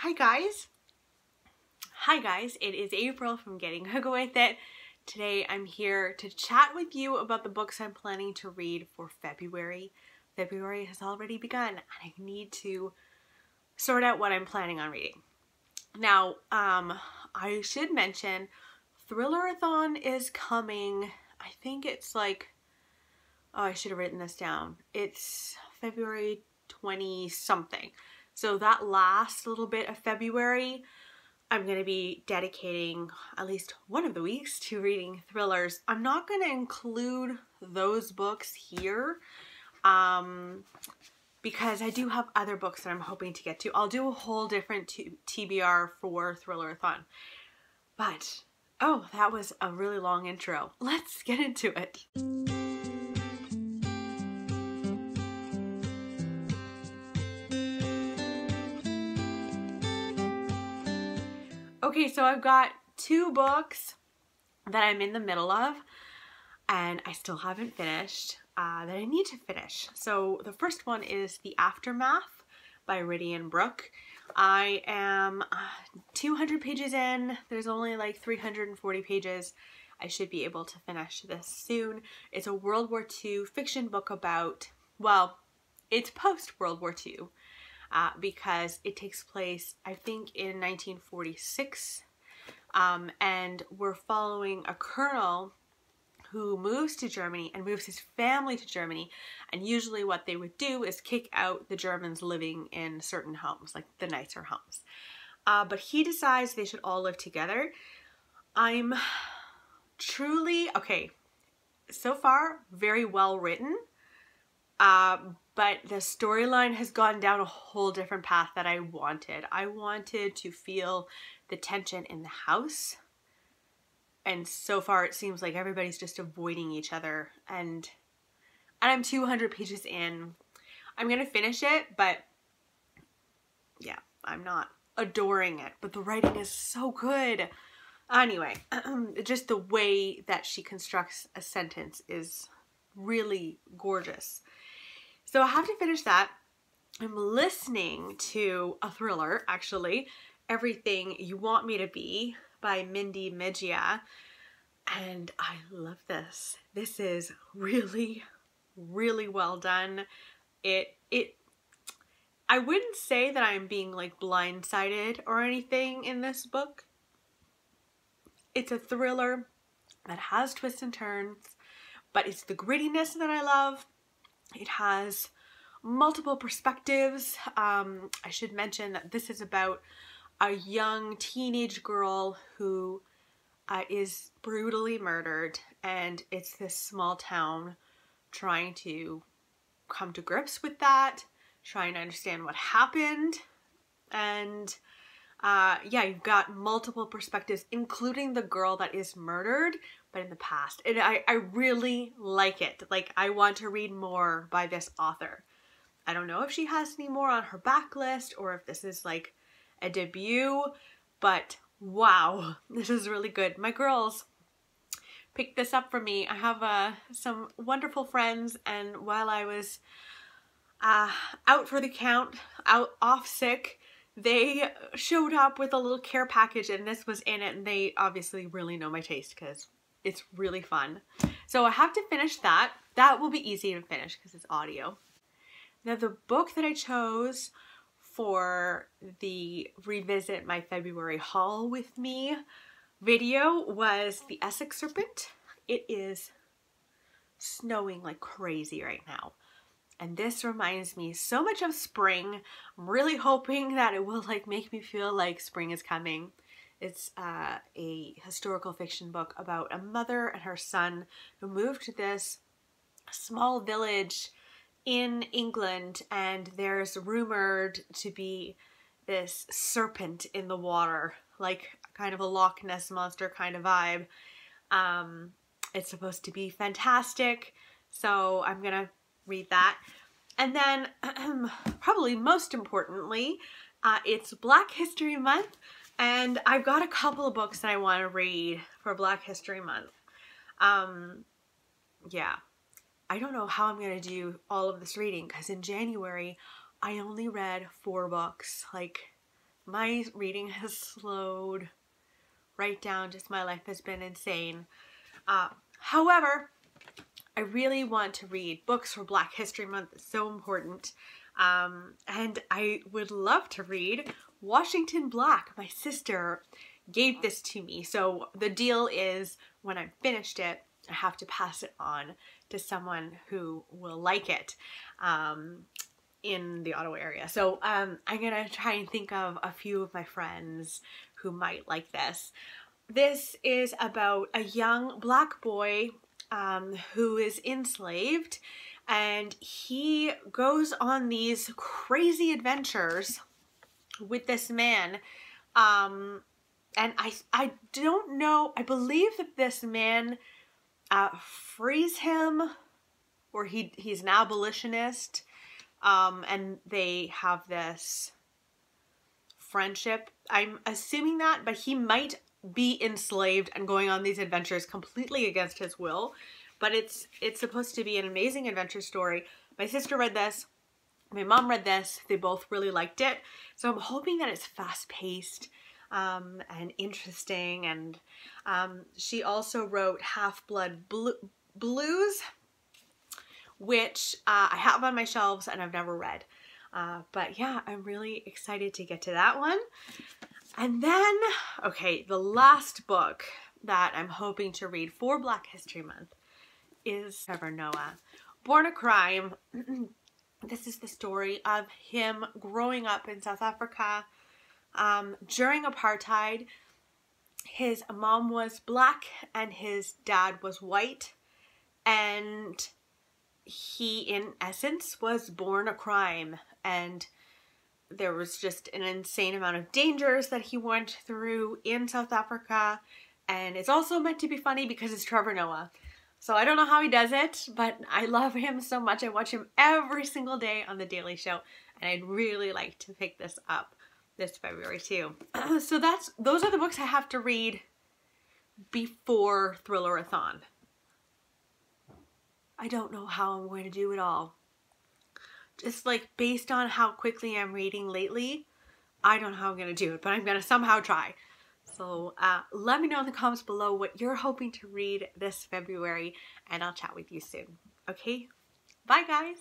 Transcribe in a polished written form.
Hi guys. Hi guys, it is April from Getting Hooked With It. Today I'm here to chat with you about the books I'm planning to read for February. February has already begun and I need to sort out what I'm planning on reading. Now, I should mention Thriller-a-thon is coming. I think it's like, oh, I should have written this down. It's February 20 something. So that last little bit of February, I'm going to be dedicating at least one of the weeks to reading thrillers. I'm not going to include those books here because I do have other books that I'm hoping to get to. I'll do a whole different TBR for Thriller-a-thon. But, oh, that was a really long intro. Let's get into it. Okay, so I've got two books that I'm in the middle of and I still haven't finished that I need to finish. So the first one is The Aftermath by Ridian Brooke. I am 200 pages in. There's only like 340 pages. I should be able to finish this soon. It's a World War II fiction book about, well, it's post-World War II. Because it takes place, I think, in 1946, and we're following a colonel who moves to Germany and moves his family to Germany, and usually what they would do is kick out the Germans living in certain homes, like the nicer homes. But he decides they should all live together. I'm truly, okay, so far, very well written. But the storyline has gone down a whole different path that I wanted. I wanted to feel the tension in the house. And so far it seems like everybody's just avoiding each other. And I'm 200 pages in. I'm going to finish it, but yeah, I'm not adoring it. But the writing is so good. Anyway, just the way that she constructs a sentence is really gorgeous. So I have to finish that. I'm listening to a thriller, actually, Everything You Want Me to Be by Mindy Mejia. And I love this. This is really, really well done. I wouldn't say that I'm being like blindsided or anything in this book. It's a thriller that has twists and turns, but it's the grittiness that I love. It has multiple perspectives. I should mention that this is about a young teenage girl who is brutally murdered, and it's this small town trying to come to grips with that, trying to understand what happened, and yeah, you've got multiple perspectives, including the girl that is murdered, but in the past. And I really like it. Like, I want to read more by this author. I don't know if she has any more on her backlist or if this is like a debut, but wow, this is really good. My girls picked this up for me. I have some wonderful friends, and while I was out for the count, off sick, they showed up with a little care package and this was in it, and they obviously really know my taste because it's really fun. So I have to finish that. That will be easy to finish because it's audio. Now the book that I chose for the Revisit My February Haul With Me video was The Essex Serpent. It is snowing like crazy right now. And this reminds me so much of spring. I'm really hoping that it will like make me feel like spring is coming. It's a historical fiction book about a mother and her son who moved to this small village in England, and there's rumored to be this serpent in the water, like kind of a Loch Ness Monster kind of vibe. It's supposed to be fantastic, so I'm gonna read that. And then probably most importantly, it's Black History Month, and I've got a couple of books that I want to read for Black History Month. Yeah, I don't know how I'm gonna do all of this reading because in January I only read 4 books. Like, my reading has slowed right down. Just my life has been insane. However, I really want to read books for Black History Month. It's so important. And I would love to read Washington Black. My sister gave this to me. So the deal is when I finished it, I have to pass it on to someone who will like it in the Ottawa area. So I'm gonna try and think of a few of my friends who might like this. This is about a young Black boy who is enslaved, and he goes on these crazy adventures with this man. And I don't know, I believe that this man frees him, or he's an abolitionist, and they have this friendship. I'm assuming that, but he might be enslaved and going on these adventures completely against his will. But it's supposed to be an amazing adventure story. My sister read this. My mom read this. They both really liked it. So I'm hoping that it's fast-paced and interesting. And she also wrote Half-Blood Blues, which I have on my shelves and I've never read. But yeah, I'm really excited to get to that one. And then, okay, the last book that I'm hoping to read for Black History Month is Trevor Noah, Born a Crime. This is the story of him growing up in South Africa during apartheid. His mom was Black and his dad was white, and he, in essence, was born a crime. And there was just an insane amount of dangers that he went through in South Africa. And it's also meant to be funny because it's Trevor Noah. So I don't know how he does it, but I love him so much. I watch him every single day on The Daily Show. And I'd really like to pick this up this February too. So those are the books I have to read before Thriller-a-thon. I don't know how I'm going to do it all. Just like based on how quickly I'm reading lately, I don't know how I'm going to do it, but I'm going to somehow try. So let me know in the comments below what you're hoping to read this February, and I'll chat with you soon. Okay? Bye, guys.